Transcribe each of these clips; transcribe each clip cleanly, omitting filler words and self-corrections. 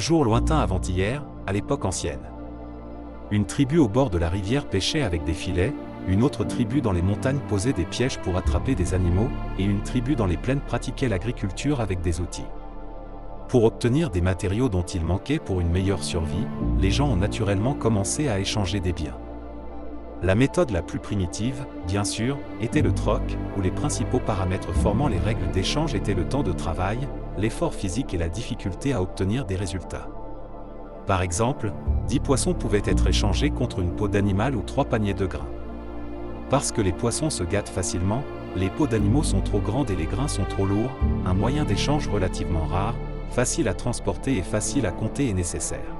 jour lointain avant-hier, à l'époque ancienne. Une tribu au bord de la rivière pêchait avec des filets, une autre tribu dans les montagnes posait des pièges pour attraper des animaux, et une tribu dans les plaines pratiquait l'agriculture avec des outils. Pour obtenir des matériaux dont il manquait pour une meilleure survie, les gens ont naturellement commencé à échanger des biens. La méthode la plus primitive, bien sûr, était le troc, où les principaux paramètres formant les règles d'échange étaient le temps de travail, l'effort physique et la difficulté à obtenir des résultats. Par exemple, 10 poissons pouvaient être échangés contre une peau d'animal ou 3 paniers de grains. Parce que les poissons se gâtent facilement, les peaux d'animaux sont trop grandes et les grains sont trop lourds, un moyen d'échange relativement rare, facile à transporter et facile à compter est nécessaire.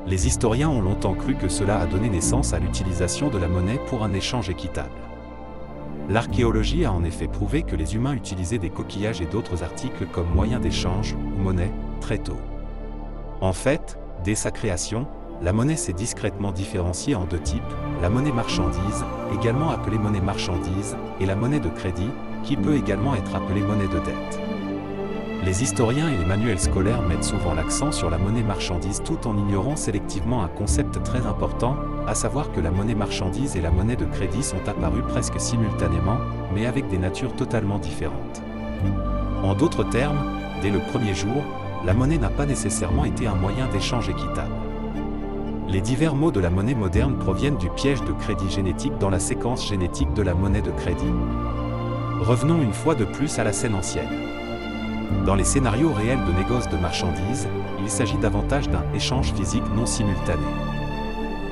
Les historiens ont longtemps cru que cela a donné naissance à l'utilisation de la monnaie pour un échange équitable. L'archéologie a en effet prouvé que les humains utilisaient des coquillages et d'autres articles comme moyen d'échange, ou monnaie, très tôt. En fait, dès sa création, la monnaie s'est discrètement différenciée en deux types, la monnaie marchandise, également appelée monnaie marchandise, et la monnaie de crédit, qui peut également être appelée monnaie de dette. Les historiens et les manuels scolaires mettent souvent l'accent sur la monnaie marchandise tout en ignorant sélectivement un concept très important, à savoir que la monnaie marchandise et la monnaie de crédit sont apparues presque simultanément, mais avec des natures totalement différentes. En d'autres termes, dès le premier jour, la monnaie n'a pas nécessairement été un moyen d'échange équitable. Les divers mots de la monnaie moderne proviennent du piège de crédit génétique dans la séquence génétique de la monnaie de crédit. Revenons une fois de plus à la scène ancienne. Dans les scénarios réels de négoce de marchandises, il s'agit davantage d'un échange physique non simultané.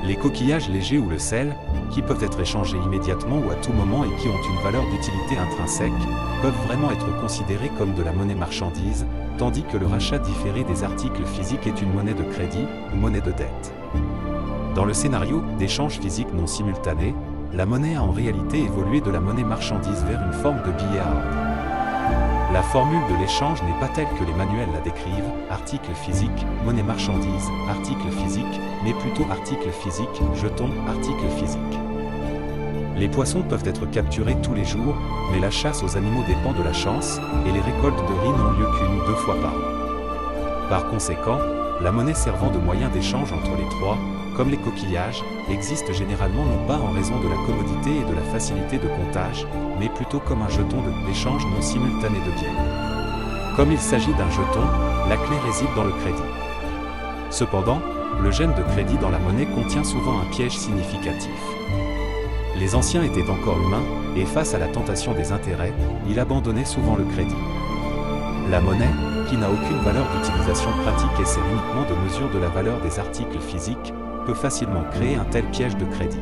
Les coquillages légers ou le sel, qui peuvent être échangés immédiatement ou à tout moment et qui ont une valeur d'utilité intrinsèque, peuvent vraiment être considérés comme de la monnaie marchandise, tandis que le rachat différé des articles physiques est une monnaie de crédit ou monnaie de dette. Dans le scénario d'échange physique non simultané, la monnaie a en réalité évolué de la monnaie marchandise vers une forme de billet à ordre. La formule de l'échange n'est pas telle que les manuels la décrivent, article physique, monnaie marchandise, article physique, mais plutôt article physique, jeton, article physique. Les poissons peuvent être capturés tous les jours, mais la chasse aux animaux dépend de la chance, et les récoltes de riz n'ont lieu qu'une ou deux fois par an. Par conséquent, la monnaie servant de moyen d'échange entre les trois, comme les coquillages, existe généralement non pas en raison de la commodité et de la facilité de comptage, mais plutôt comme un jeton d'échange non simultané de biens. Comme il s'agit d'un jeton, la clé réside dans le crédit. Cependant, le gène de crédit dans la monnaie contient souvent un piège significatif. Les anciens étaient encore humains, et face à la tentation des intérêts, ils abandonnaient souvent le crédit. La monnaie, qui n'a aucune valeur d'utilisation pratique et sert uniquement de mesure de la valeur des articles physiques, peut facilement créer un tel piège de crédit.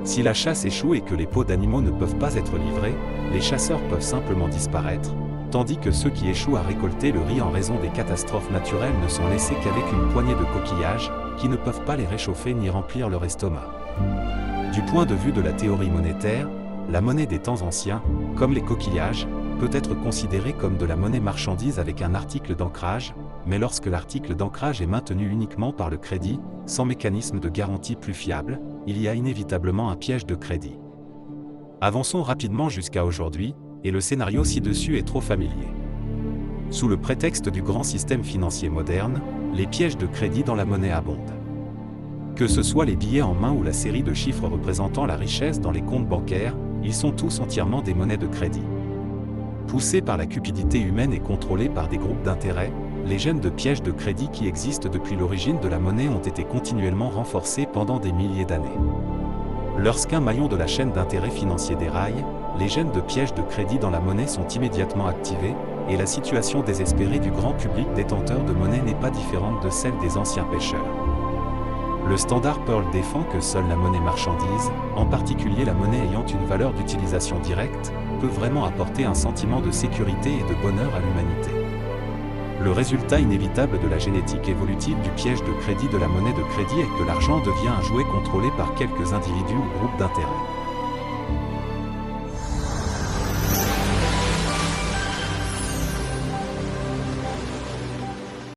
Si la chasse échoue et que les peaux d'animaux ne peuvent pas être livrées, les chasseurs peuvent simplement disparaître, tandis que ceux qui échouent à récolter le riz en raison des catastrophes naturelles ne sont laissés qu'avec une poignée de coquillages, qui ne peuvent pas les réchauffer ni remplir leur estomac. Du point de vue de la théorie monétaire, la monnaie des temps anciens, comme les coquillages, peut être considérée comme de la monnaie marchandise avec un article d'ancrage, mais lorsque l'article d'ancrage est maintenu uniquement par le crédit, sans mécanisme de garantie plus fiable, il y a inévitablement un piège de crédit. Avançons rapidement jusqu'à aujourd'hui, et le scénario ci-dessus est trop familier. Sous le prétexte du grand système financier moderne, les pièges de crédit dans la monnaie abondent. Que ce soit les billets en main ou la série de chiffres représentant la richesse dans les comptes bancaires, ils sont tous entièrement des monnaies de crédit. Poussés par la cupidité humaine et contrôlés par des groupes d'intérêt, les gènes de pièges de crédit qui existent depuis l'origine de la monnaie ont été continuellement renforcés pendant des milliers d'années. Lorsqu'un maillon de la chaîne d'intérêt financier déraille, les gènes de pièges de crédit dans la monnaie sont immédiatement activés, et la situation désespérée du grand public détenteur de monnaie n'est pas différente de celle des anciens pêcheurs. Le Standard Pearl défend que seule la monnaie marchandise, en particulier la monnaie ayant une valeur d'utilisation directe, peut vraiment apporter un sentiment de sécurité et de bonheur à l'humanité. Le résultat inévitable de la génétique évolutive du piège de crédit de la monnaie de crédit est que l'argent devient un jouet contrôlé par quelques individus ou groupes d'intérêt.